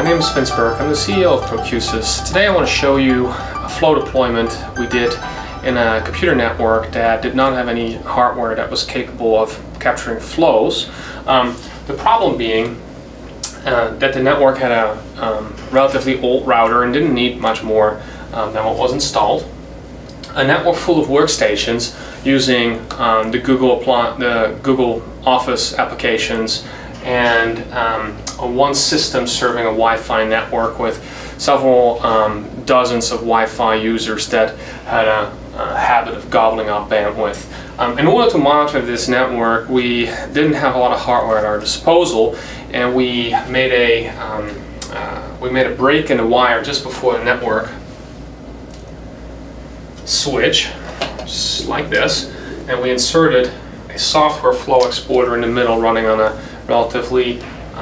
name is Vince Burke. I'm the CEO of ProQueSys. Today I want to show you a flow deployment we did in a computer network that did not have any hardware that was capable of capturing flows. The problem being that the network had a relatively old router and didn't need much more than what was installed. A network full of workstations using the Google Office applications, and one system serving a Wi-Fi network with several dozens of Wi-Fi users that had a habit of gobbling up bandwidth. In order to monitor this network, we didn't have a lot of hardware at our disposal, and we made a break in the wire just before the network switch, just like this, and we inserted a software flow exporter in the middle running on a relatively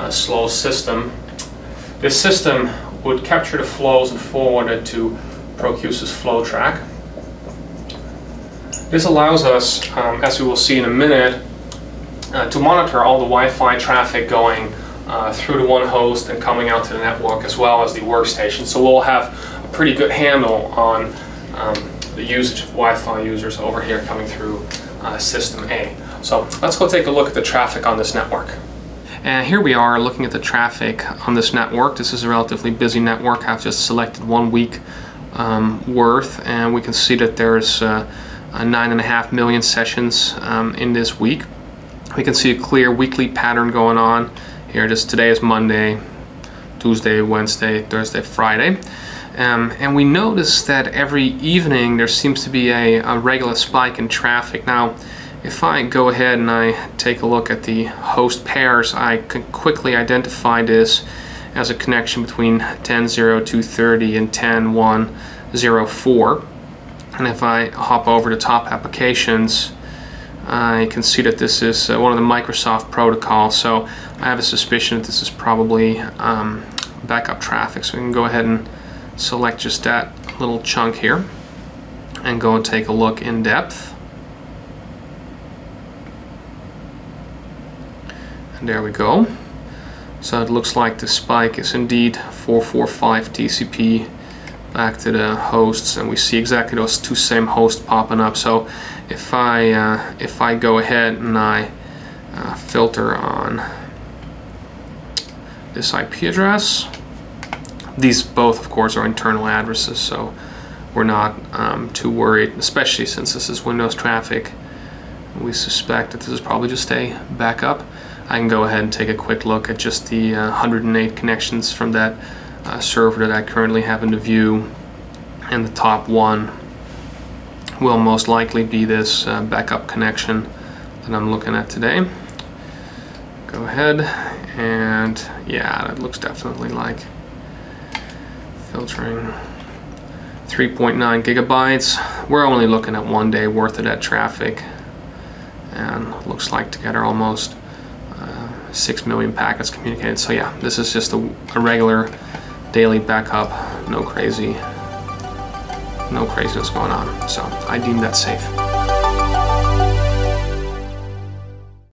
slow system. This system would capture the flows and forward it to ProQueSys FlowTraq. This allows us, as we will see in a minute, to monitor all the Wi-Fi traffic going through the one host and coming out to the network, as well as the workstation. So we'll have a pretty good handle on the usage of Wi-Fi users over here coming through system A. So let's go take a look at the traffic on this network. And here we are looking at the traffic on this network. This is a relatively busy network. I've just selected 1 week worth, and we can see that there's 9.5 million sessions in this week. We can see a clear weekly pattern going on here. Just today is Monday, Tuesday, Wednesday, Thursday, Friday. And we notice that every evening there seems to be a regular spike in traffic. Now, if I go ahead and I take a look at the host pairs, I can quickly identify this as a connection between 10.0230 and 10.104. And if I hop over to top applications, I can see that this is one of the Microsoft protocols. So I have a suspicion that this is probably backup traffic. So we can go ahead and select just that little chunk here and go and take a look in depth. And there we go. So it looks like the spike is indeed 445 TCP back to the hosts, and we see exactly those two same hosts popping up. So if I go ahead and I filter on this IP address, these both of course are internal addresses, so we're not too worried, especially since this is Windows traffic. We suspect that this is probably just a backup. I can go ahead and take a quick look at just the 108 connections from that server that I currently have in the view, and the top one will most likely be this backup connection that I'm looking at today. Go ahead, and yeah, that looks definitely like filtering 3.9 gigabytes. We're only looking at 1 day worth of that traffic, and looks like together almost 6 million packets communicated. So yeah, this is just a regular daily backup, no craziness going on. So I deem that safe.